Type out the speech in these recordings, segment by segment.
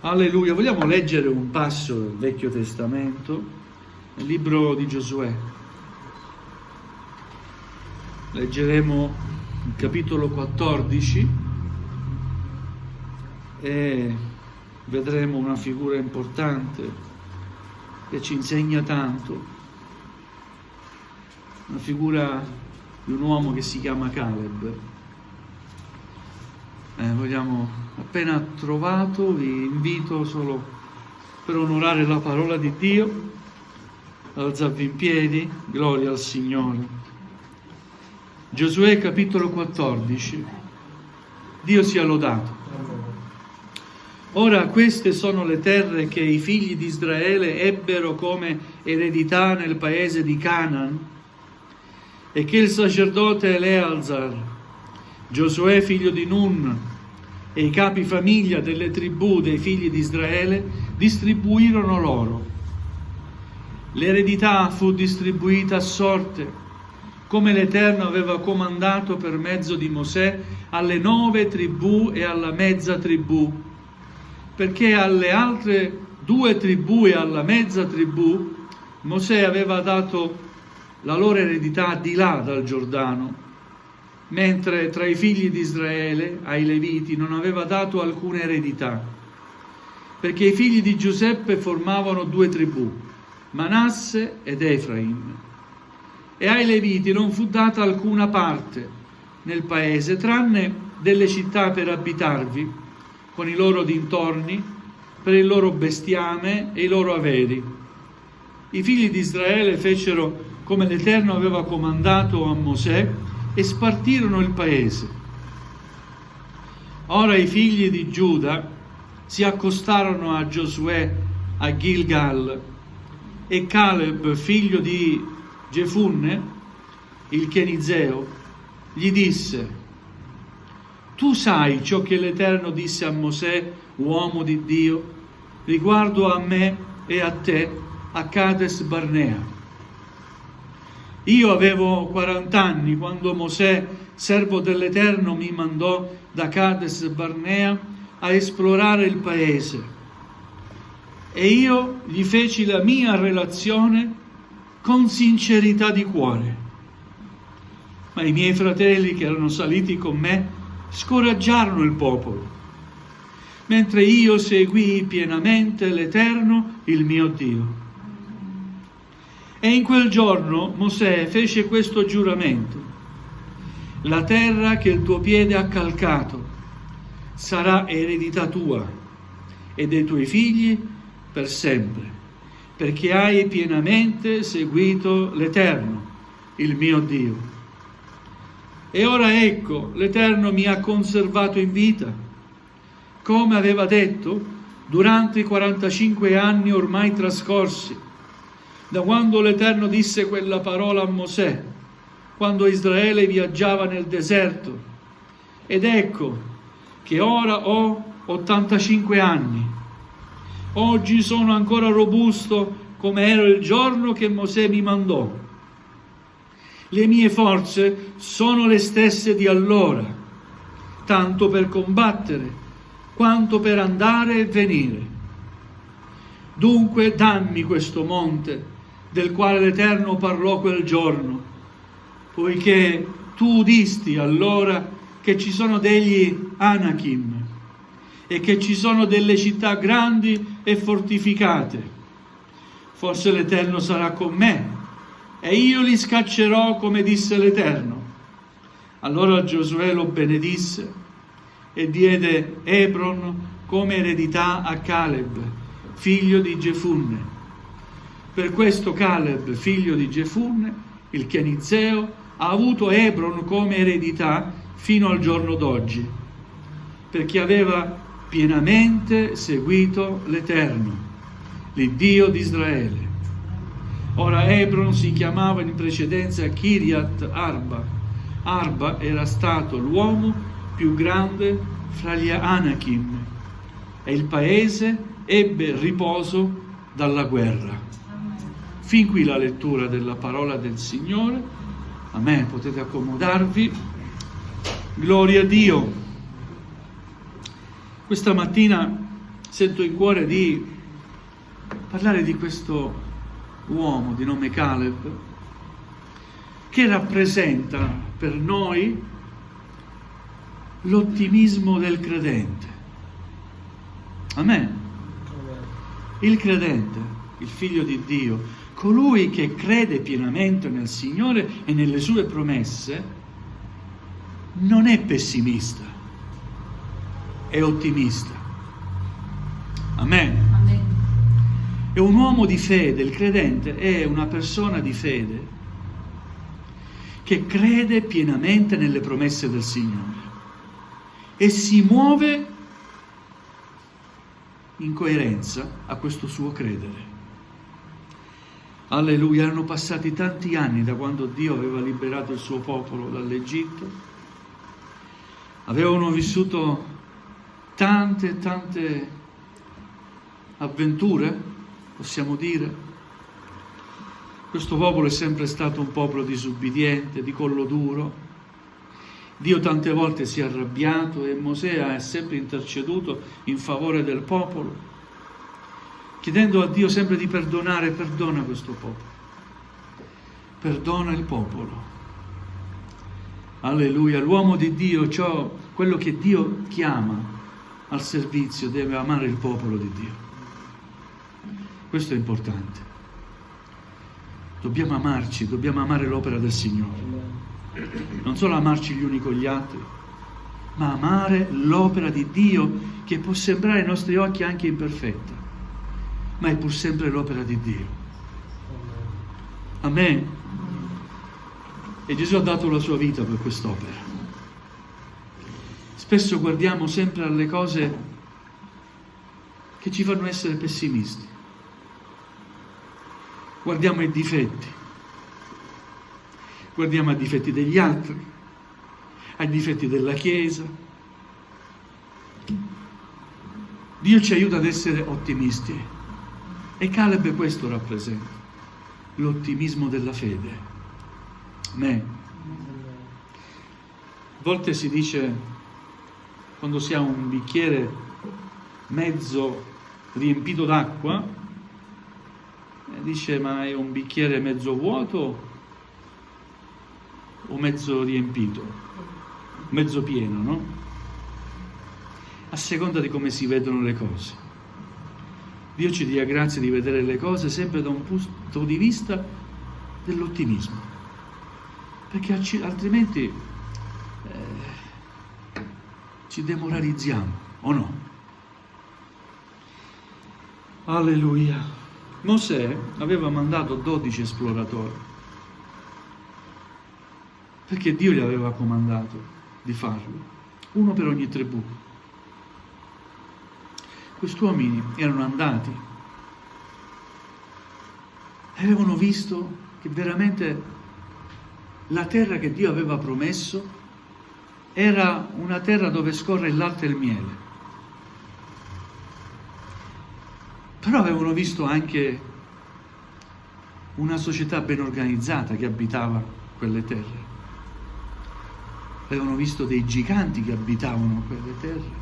Alleluia. Vogliamo leggere un passo del Vecchio Testamento, nel libro di Giosuè. Leggeremo il capitolo 14 e vedremo una figura importante che ci insegna tanto, una figura di un uomo che si chiama Caleb. Vogliamo, appena trovato, vi invito solo per onorare la parola di Dio, ad alzarvi in piedi, gloria al Signore. Giosuè capitolo 14. Dio sia lodato. Ora queste sono le terre che i figli di Israele ebbero come eredità nel paese di Canaan, e che il sacerdote Eleazar, Giosuè figlio di Nun e i capi famiglia delle tribù dei figli di Israele distribuirono loro. L'eredità fu distribuita a sorte, come l'Eterno aveva comandato per mezzo di Mosè alle 9 tribù e alla mezza tribù, perché alle altre 2 tribù e alla mezza tribù Mosè aveva dato la loro eredità di là dal Giordano, mentre tra i figli di Israele, ai Leviti, non aveva dato alcuna eredità, perché i figli di Giuseppe formavano 2 tribù, Manasse ed Efraim, e ai Leviti non fu data alcuna parte nel paese, tranne delle città per abitarvi, con i loro dintorni, per il loro bestiame e i loro averi. I figli di Israele fecero come l'Eterno aveva comandato a Mosè e spartirono il paese. Ora i figli di Giuda si accostarono a Giosuè a Gilgal, e Caleb, figlio di Gefunne, il Kenizeo, gli disse: tu sai ciò che l'Eterno disse a Mosè, uomo di Dio, riguardo a me e a te a Cades Barnea. Io avevo 40 anni quando Mosè, servo dell'Eterno, mi mandò da Cades Barnea a esplorare il paese, e io gli feci la mia relazione con sincerità di cuore. Ma i miei fratelli che erano saliti con me scoraggiarono il popolo, mentre io seguii pienamente l'Eterno, il mio Dio. E in quel giorno Mosè fece questo giuramento: la terra che il tuo piede ha calcato sarà eredità tua e dei tuoi figli per sempre, perché hai pienamente seguito l'Eterno, il mio Dio. E ora ecco, l'Eterno mi ha conservato in vita, come aveva detto, durante i 45 anni ormai trascorsi, da quando l'Eterno disse quella parola a Mosè, quando Israele viaggiava nel deserto. Ed ecco che ora ho 85 anni. Oggi sono ancora robusto come ero il giorno che Mosè mi mandò. Le mie forze sono le stesse di allora, tanto per combattere quanto per andare e venire. Dunque dammi questo monte del quale l'Eterno parlò quel giorno, poiché tu udisti allora che ci sono degli Anakim e che ci sono delle città grandi e fortificate. Forse l'Eterno sarà con me e io li scaccerò come disse l'Eterno. Allora Giosuè lo benedisse e diede Hebron come eredità a Caleb, figlio di Gefunne. Per questo Caleb, figlio di Gefunne, il Kenizeo, ha avuto Hebron come eredità fino al giorno d'oggi, perché aveva pienamente seguito l'Eterno, l'Iddio di Israele. Ora Hebron si chiamava in precedenza Kiriat Arba. Arba era stato l'uomo più grande fra gli Anakim, e il paese ebbe riposo dalla guerra. Fin qui la lettura della parola del Signore. Amen. Potete accomodarvi. Gloria a Dio. Questa mattina sento in cuore di parlare di questo uomo di nome Caleb, che rappresenta per noi l'ottimismo del credente. Amen. Il credente, il figlio di Dio, colui che crede pienamente nel Signore e nelle sue promesse, non è pessimista, è ottimista. Amen. Amen. È un uomo di fede, il credente è una persona di fede che crede pienamente nelle promesse del Signore e si muove in coerenza a questo suo credere. Alleluia, erano passati tanti anni da quando Dio aveva liberato il suo popolo dall'Egitto. Avevano vissuto tante avventure, possiamo dire. Questo popolo è sempre stato un popolo disubbidiente, di collo duro. Dio tante volte si è arrabbiato e Mosè ha sempre interceduto in favore del popolo, chiedendo a Dio sempre di perdonare. Perdona questo popolo, perdona il popolo. Alleluia, l'uomo di Dio, cioè quello che Dio chiama al servizio, deve amare il popolo di Dio. Questo è importante. Dobbiamo amarci, dobbiamo amare l'opera del Signore. Non solo amarci gli uni con gli altri, ma amare l'opera di Dio, che può sembrare ai nostri occhi anche imperfetta, ma è pur sempre l'opera di Dio. Amen. E Gesù ha dato la sua vita per quest'opera. Spesso guardiamo sempre alle cose che ci fanno essere pessimisti. Guardiamo i difetti. Guardiamo ai difetti degli altri, ai difetti della Chiesa. Dio ci aiuta ad essere ottimisti. E Caleb questo rappresenta, l'ottimismo della fede. Amen. A volte si dice, quando si ha un bicchiere mezzo riempito d'acqua, dice: ma è un bicchiere mezzo vuoto o mezzo riempito? Mezzo pieno, no? A seconda di come si vedono le cose. Dio ci dia grazia di vedere le cose sempre da un punto di vista dell'ottimismo, perché altrimenti ci demoralizziamo, o no? Alleluia. Mosè aveva mandato 12 esploratori, perché Dio gli aveva comandato di farlo, uno per ogni tribù. Questi uomini erano andati e avevano visto che veramente la terra che Dio aveva promesso era una terra dove scorre il latte e il miele. Però avevano visto anche una società ben organizzata che abitava quelle terre. Avevano visto dei giganti che abitavano quelle terre,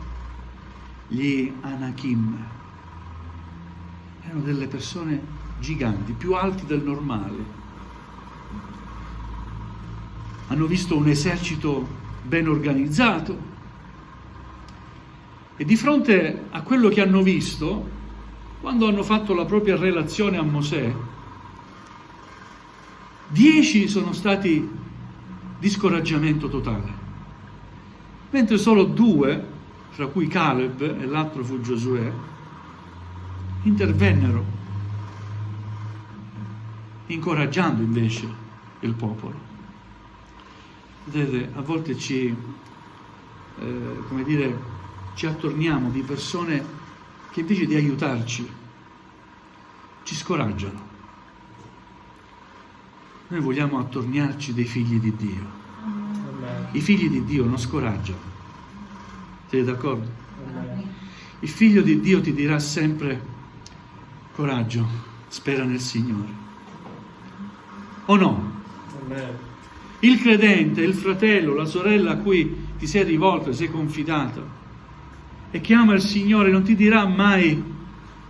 gli Anakim. Erano delle persone giganti, più alti del normale. Hanno visto un esercito ben organizzato e di fronte a quello che hanno visto, quando hanno fatto la propria relazione a Mosè, 10 sono stati di scoraggiamento totale, mentre solo 2, fra cui Caleb e l'altro fu Giosuè, intervennero, incoraggiando invece il popolo. Vedete, a volte ci attorniamo di persone che invece di aiutarci ci scoraggiano. Noi vogliamo attorniarci dei figli di Dio. I figli di Dio non scoraggiano. Siete d'accordo? Il figlio di Dio ti dirà sempre: coraggio, spera nel Signore. O no? Il credente, il fratello, la sorella a cui ti sei rivolto, sei confidata, e che ama il Signore non ti dirà mai: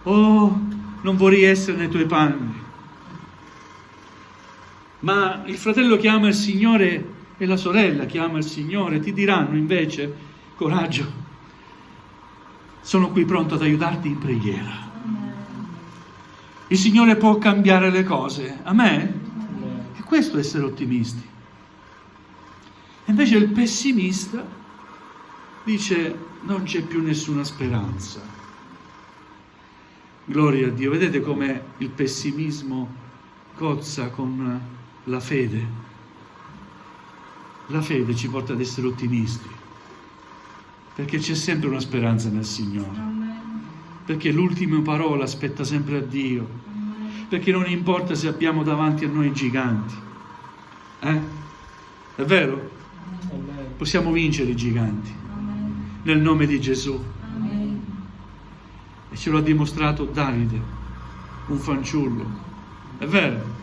oh, non vorrei essere nei tuoi panni. Ma il fratello che ama il Signore e la sorella che ama il Signore ti diranno invece: coraggio, sono qui pronto ad aiutarti in preghiera. Il Signore può cambiare le cose. Amen? E questo è essere ottimisti. Invece il pessimista dice: non c'è più nessuna speranza. Gloria a Dio. Vedete come il pessimismo cozza con la fede. La fede ci porta ad essere ottimisti, perché c'è sempre una speranza nel Signore, perché l'ultima parola spetta sempre a Dio, perché non importa se abbiamo davanti a noi giganti. È vero? Possiamo vincere i giganti nel nome di Gesù. E ce lo ha dimostrato Davide, un fanciullo. È vero?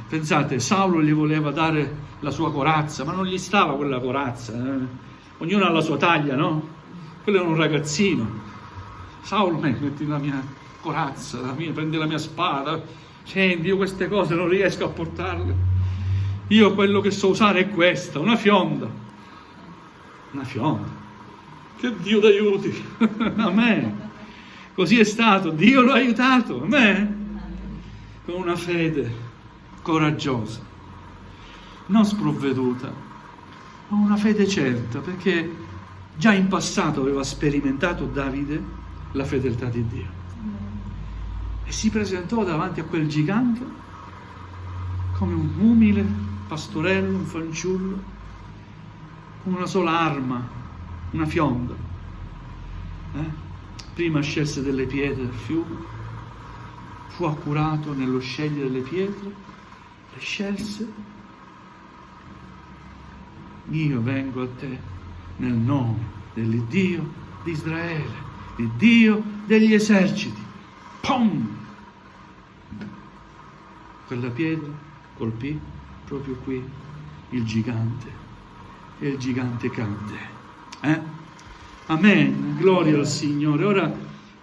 Pensate, Saulo gli voleva dare la sua corazza, ma non gli stava quella corazza. Ognuno ha la sua taglia, no? Quello era un ragazzino. Saulo, metti la mia corazza, prendi la mia spada. Senti, io queste cose non riesco a portarle. Io quello che so usare è questa, una fionda. Una fionda. Che Dio ti aiuti. Amen. Così è stato, Dio lo ha aiutato. Amen. Con una fede coraggiosa, non sprovveduta, ma una fede certa, perché già in passato aveva sperimentato Davide la fedeltà di Dio. E si presentò davanti a quel gigante come un umile pastorello, un fanciullo, con una sola arma, una fionda. Prima scelse delle pietre del fiume, fu accurato nello scegliere le pietre, le scelse. Io vengo a te nel nome dell'Iddio di Israele, il Dio degli eserciti. Pum! Quella pietra colpì proprio qui il gigante e il gigante cadde. Amen, gloria al Signore. Ora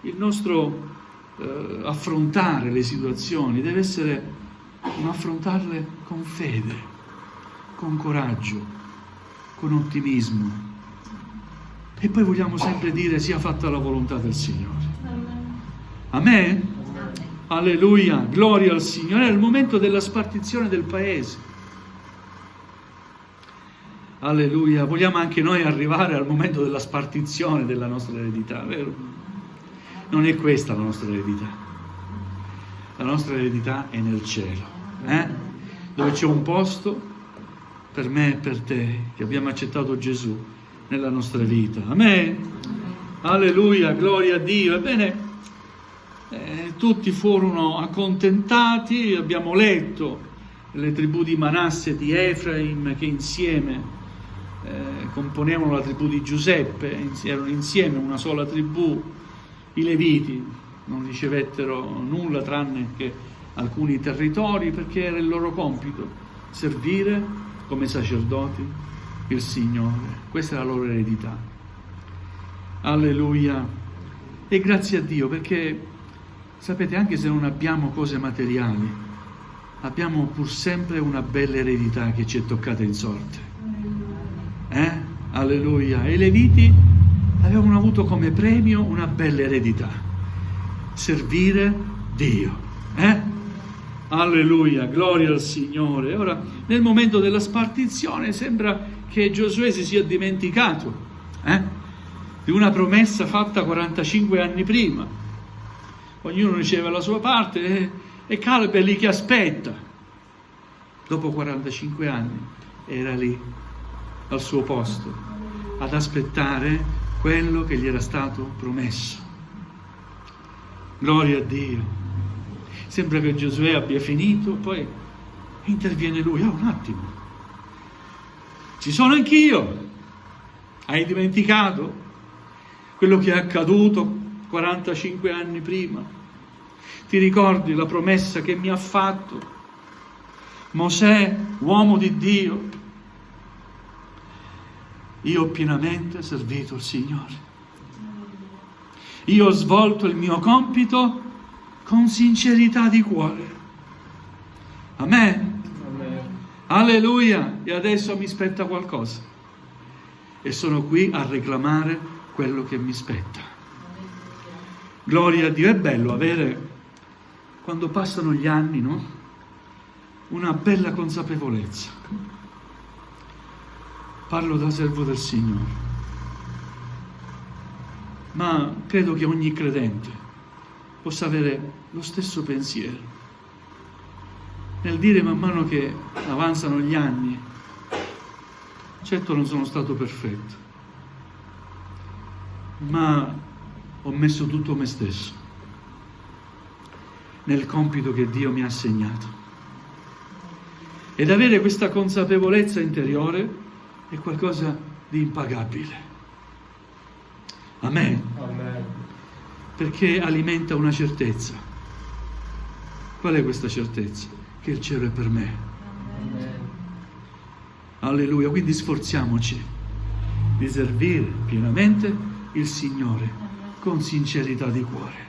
il nostro affrontare le situazioni deve essere un affrontarle con fede, con coraggio, con ottimismo. E poi vogliamo sempre dire: sia fatta la volontà del Signore. Amen? Alleluia, gloria al Signore. È il momento della spartizione del paese. Alleluia, vogliamo anche noi arrivare al momento della spartizione della nostra eredità, vero? Non è questa la nostra eredità. La nostra eredità è nel cielo, dove c'è un posto per me e per te, che abbiamo accettato Gesù nella nostra vita. Amen? Alleluia, gloria a Dio. Ebbene, tutti furono accontentati. Abbiamo letto le tribù di Manasse e di Efraim che insieme componevano la tribù di Giuseppe, erano insieme una sola tribù. I Leviti non ricevettero nulla tranne che alcuni territori, perché era il loro compito servire come sacerdoti il Signore. Questa è la loro eredità. Alleluia. E grazie a Dio, perché sapete, anche se non abbiamo cose materiali, abbiamo pur sempre una bella eredità che ci è toccata in sorte. Alleluia. E i Leviti avevano avuto come premio una bella eredità: servire Dio. Alleluia, gloria al Signore. Ora, nel momento della spartizione sembra che Giosuè si sia dimenticato di una promessa fatta 45 anni prima. Ognuno riceve la sua parte e Caleb è lì che aspetta. Dopo 45 anni era lì al suo posto ad aspettare quello che gli era stato promesso. Gloria a Dio. Sembra che Giosuè abbia finito, poi interviene lui: un attimo, ci sono anch'io. Hai dimenticato quello che è accaduto 45 anni prima? Ti ricordi la promessa che mi ha fatto Mosè, uomo di Dio? Io ho pienamente servito il Signore. Io ho svolto il mio compito con sincerità di cuore. Amen. Amen. Alleluia. E adesso mi spetta qualcosa. E sono qui a reclamare quello che mi spetta. Gloria a Dio. È bello avere, quando passano gli anni, no? Una bella consapevolezza. Parlo da servo del Signore. Ma credo che ogni credente possa avere lo stesso pensiero. Nel dire man mano che avanzano gli anni, certo non sono stato perfetto, ma ho messo tutto me stesso nel compito che Dio mi ha assegnato. Ed avere questa consapevolezza interiore è qualcosa di impagabile. Amen. Amen. Perché alimenta una certezza. Qual è questa certezza? Che il cielo è per me. Amen. Alleluia. Quindi sforziamoci di servire pienamente il Signore con sincerità di cuore.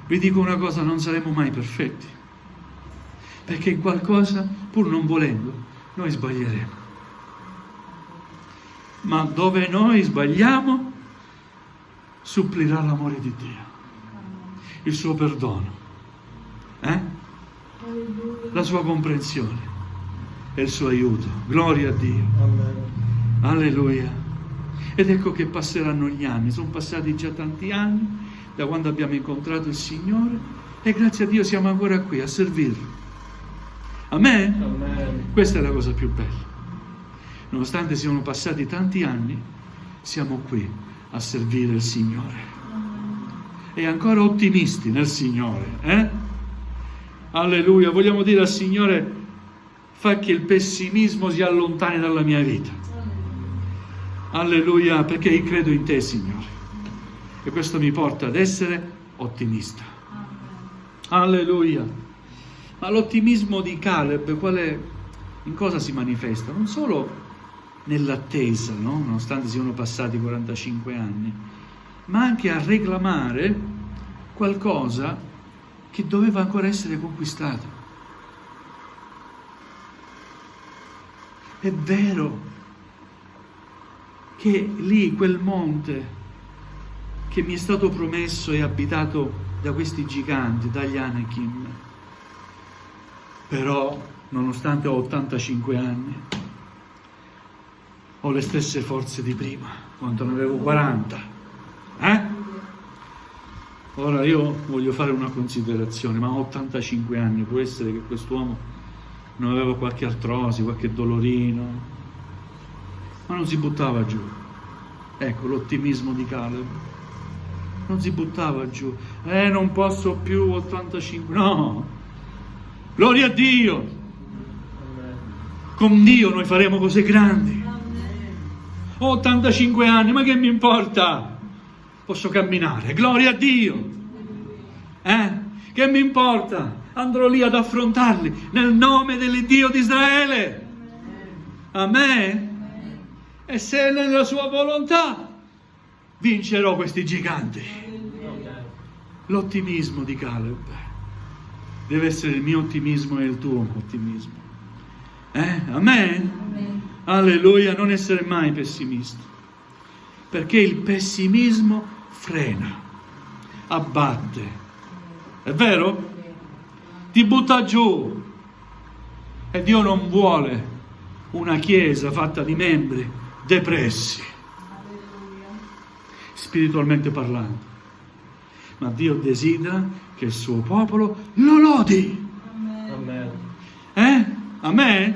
Vi dico una cosa, non saremo mai perfetti, perché in qualcosa, pur non volendo, noi sbaglieremo. Ma dove noi sbagliamo, supplirà l'amore di Dio, il suo perdono, la sua comprensione e il suo aiuto. Gloria a Dio. Amen. Alleluia. Ed ecco che passeranno gli anni, sono passati già tanti anni da quando abbiamo incontrato il Signore e grazie a Dio siamo ancora qui a servirlo. Amen? Amen. Questa è la cosa più bella. Nonostante siano passati tanti anni, siamo qui a servire il Signore. E ancora ottimisti nel Signore. Alleluia. Vogliamo dire al Signore, fa che il pessimismo si allontani dalla mia vita. Alleluia, perché io credo in te, Signore. E questo mi porta ad essere ottimista. Alleluia. Ma l'ottimismo di Caleb, in cosa si manifesta? Non solo nell'attesa, no? Nonostante siano passati 45 anni, ma anche a reclamare qualcosa che doveva ancora essere conquistato. È vero che lì quel monte che mi è stato promesso è abitato da questi giganti, dagli Anakim, però nonostante ho 85 anni ho le stesse forze di prima, quando ne avevo 40. Ora io voglio fare una considerazione, ma a 85 anni può essere che quest'uomo non aveva qualche artrosi, qualche dolorino, ma non si buttava giù. Ecco l'ottimismo di Caleb. Non si buttava giù. Non posso più, 85. No! Gloria a Dio! Amen. Con Dio noi faremo cose grandi. Ho 85 anni, ma che mi importa? Posso camminare. Gloria a Dio! Che mi importa? Andrò lì ad affrontarli nel nome dell'Iddio di Israele. Amen. E se è nella sua volontà, vincerò questi giganti. L'ottimismo di Caleb deve essere il mio ottimismo e il tuo ottimismo. Amen? Alleluia, non essere mai pessimisti, perché il pessimismo frena, abbatte. È vero? Ti butta giù. E Dio non vuole una chiesa fatta di membri depressi, spiritualmente parlando, ma Dio desidera che il suo popolo lo lodi. Amen. Amen?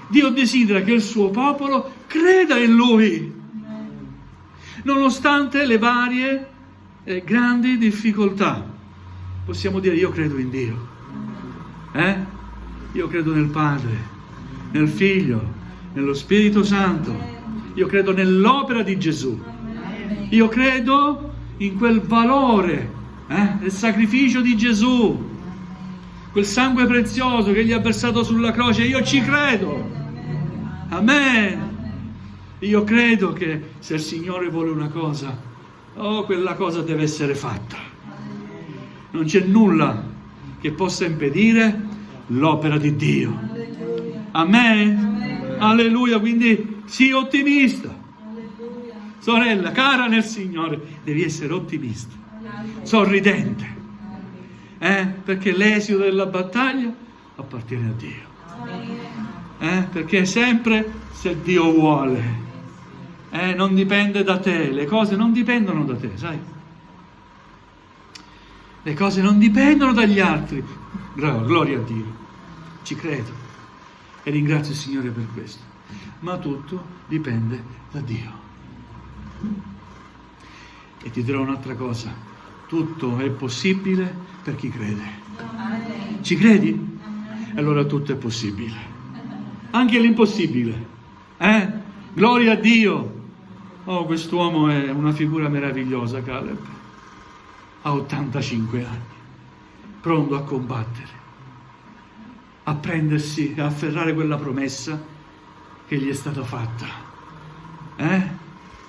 Dio desidera che il suo popolo creda in Lui, nonostante le varie e grandi difficoltà. Possiamo dire: io credo in Dio. Io credo nel Padre, nel Figlio, nello Spirito Santo. Io credo nell'opera di Gesù. Io credo in quel valore del sacrificio di Gesù, quel sangue prezioso che gli ha versato sulla croce. Io ci credo. Amen. Io credo che se il Signore vuole una cosa, oh, quella cosa deve essere fatta. Non c'è nulla che possa impedire l'opera di Dio. Amen? Alleluia, quindi sii ottimista. Sorella, cara nel Signore, devi essere ottimista, sorridente, perché l'esito della battaglia appartiene a Dio. Perché sempre se Dio vuole, non dipende da te, le cose non dipendono da te, sai? Le cose non dipendono dagli altri. Gloria a Dio, ci credo e ringrazio il Signore per questo, ma tutto dipende da Dio. E ti dirò un'altra cosa: tutto è possibile per chi crede. Ci credi? Allora tutto è possibile, anche l'impossibile. Gloria a Dio. Oh, quest'uomo è una figura meravigliosa, Caleb. Ha 85 anni, pronto a combattere, a prendersi, a afferrare quella promessa che gli è stata fatta.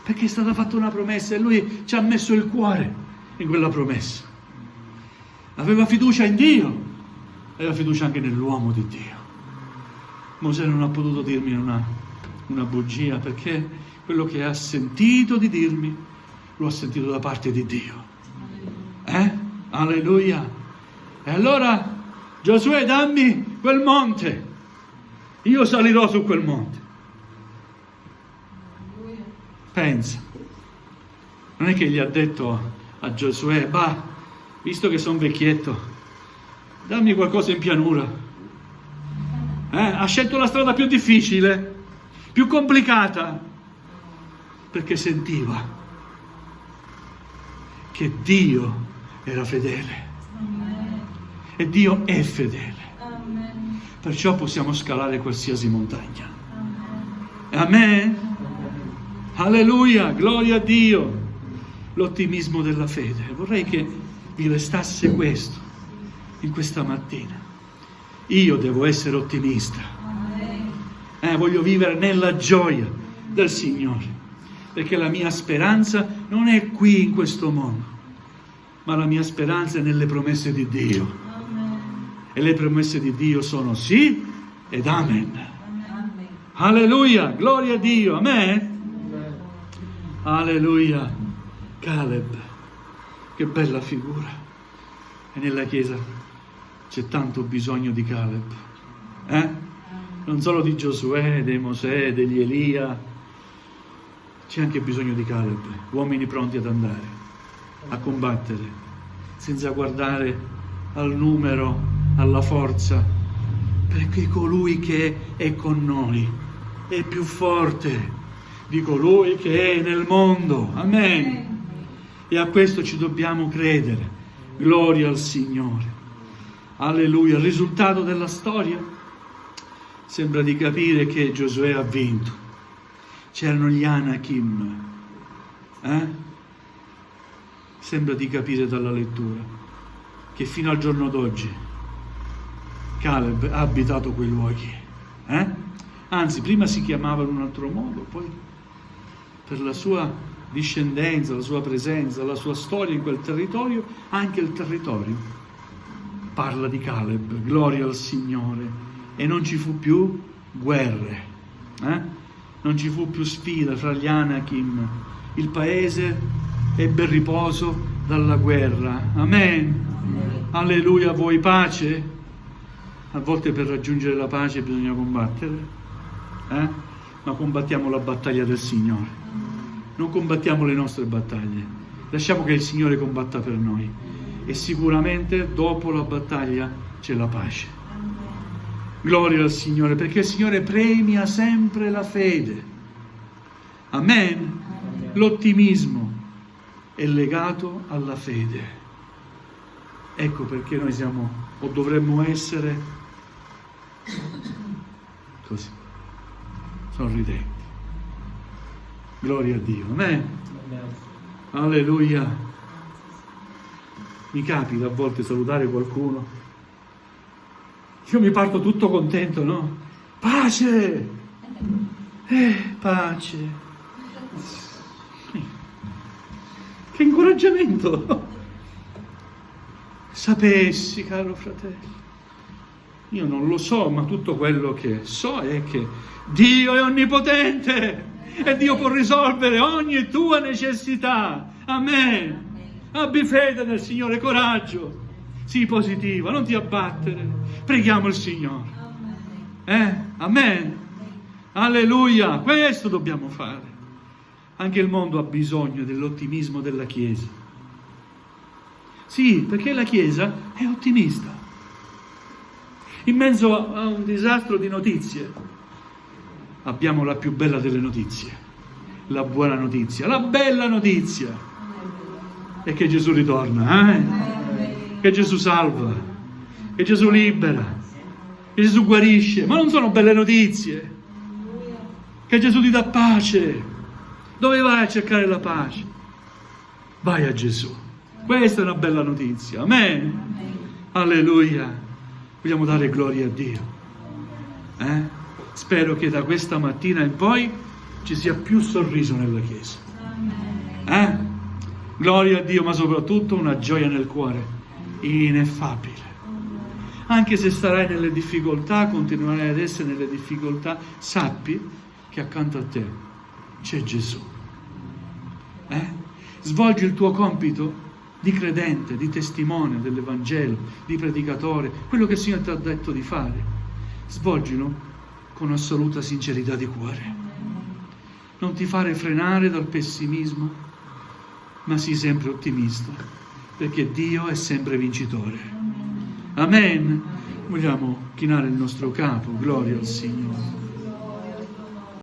Perché è stata fatta una promessa e lui ci ha messo il cuore in quella promessa. Aveva fiducia in Dio, aveva fiducia anche nell'uomo di Dio. Mosè non ha potuto dirmi una bugia, perché quello che ha sentito di dirmi lo ha sentito da parte di Dio. Alleluia. E allora, Giosuè, dammi quel monte, io salirò su quel monte. Pensa, non è che gli ha detto a Giosuè: bah, visto che sono vecchietto, dammi qualcosa in pianura. Ha scelto la strada più difficile, più complicata, perché sentiva che Dio era fedele. E Dio è fedele. Perciò possiamo scalare qualsiasi montagna. Amen? Alleluia, gloria a Dio. L'ottimismo della fede. Vorrei che vi restasse questo in questa mattina. Io devo essere ottimista. Voglio vivere nella gioia del Signore, perché la mia speranza non è qui in questo mondo, ma la mia speranza è nelle promesse di Dio. E le promesse di Dio sono sì ed amen. Alleluia, gloria a Dio, amen. Alleluia. Caleb, che bella figura. E nella Chiesa c'è tanto bisogno di Caleb. Non solo di Giosuè, dei Mosè, degli Elia. C'è anche bisogno di Caleb, uomini pronti ad andare a combattere, senza guardare al numero, alla forza, perché colui che è con noi è più forte di colui che è nel mondo. Amen. E a questo ci dobbiamo credere. Gloria al Signore. Alleluia. Il risultato della storia sembra di capire che Giosuè ha vinto. C'erano gli Anakim. Sembra di capire dalla lettura che fino al giorno d'oggi Caleb ha abitato quei luoghi. Anzi, prima si chiamava in un altro modo, poi per la sua discendenza, la sua presenza, la sua storia in quel territorio, anche il territorio parla di Caleb. Gloria al Signore. E non ci fu più guerre, non ci fu più sfida fra gli Anakim. Il paese ebbe riposo dalla guerra. Amen. Alleluia. Vuoi pace? A volte per raggiungere la pace bisogna combattere, ma combattiamo la battaglia del Signore. Non combattiamo le nostre battaglie, lasciamo che il Signore combatta per noi, e sicuramente dopo la battaglia c'è la pace. Gloria al Signore, perché il Signore premia sempre la fede. Amen. L'ottimismo è legato alla fede. Ecco perché noi siamo, o dovremmo essere, così, sorridenti. Gloria a Dio. Amen. Alleluia. Mi capita a volte salutare qualcuno. Io mi parto tutto contento, no? Pace! Pace! Che incoraggiamento! Sapessi, caro fratello, io non lo so, ma tutto quello che so è che Dio è onnipotente e Dio può risolvere ogni tua necessità. Amen. Abbi fede nel Signore, coraggio. Sii positiva, non ti abbattere. Preghiamo il Signore. Amen. Alleluia. Questo dobbiamo fare. Anche il mondo ha bisogno dell'ottimismo della Chiesa. Sì, perché la Chiesa è ottimista. In mezzo a un disastro di notizie, abbiamo la più bella delle notizie, la buona notizia, la bella notizia, è che Gesù ritorna, che Gesù salva, che Gesù libera, che Gesù guarisce, ma non sono belle notizie, che Gesù ti dà pace. Dove vai a cercare la pace? Vai a Gesù. Questa è una bella notizia, amen. Alleluia. Vogliamo dare gloria a Dio. Spero che da questa mattina in poi ci sia più sorriso nella Chiesa. Gloria a Dio, ma soprattutto una gioia nel cuore, ineffabile. Anche se starai nelle difficoltà, continuerai ad essere nelle difficoltà, sappi che accanto a te c'è Gesù. Svolgi il tuo compito di credente, di testimone dell'Evangelo, di predicatore, quello che il Signore ti ha detto di fare. Svolgilo con assoluta sincerità di cuore. Non ti fare frenare dal pessimismo, ma sii sempre ottimista, perché Dio è sempre vincitore. Amen. Vogliamo chinare il nostro capo, gloria al Signore.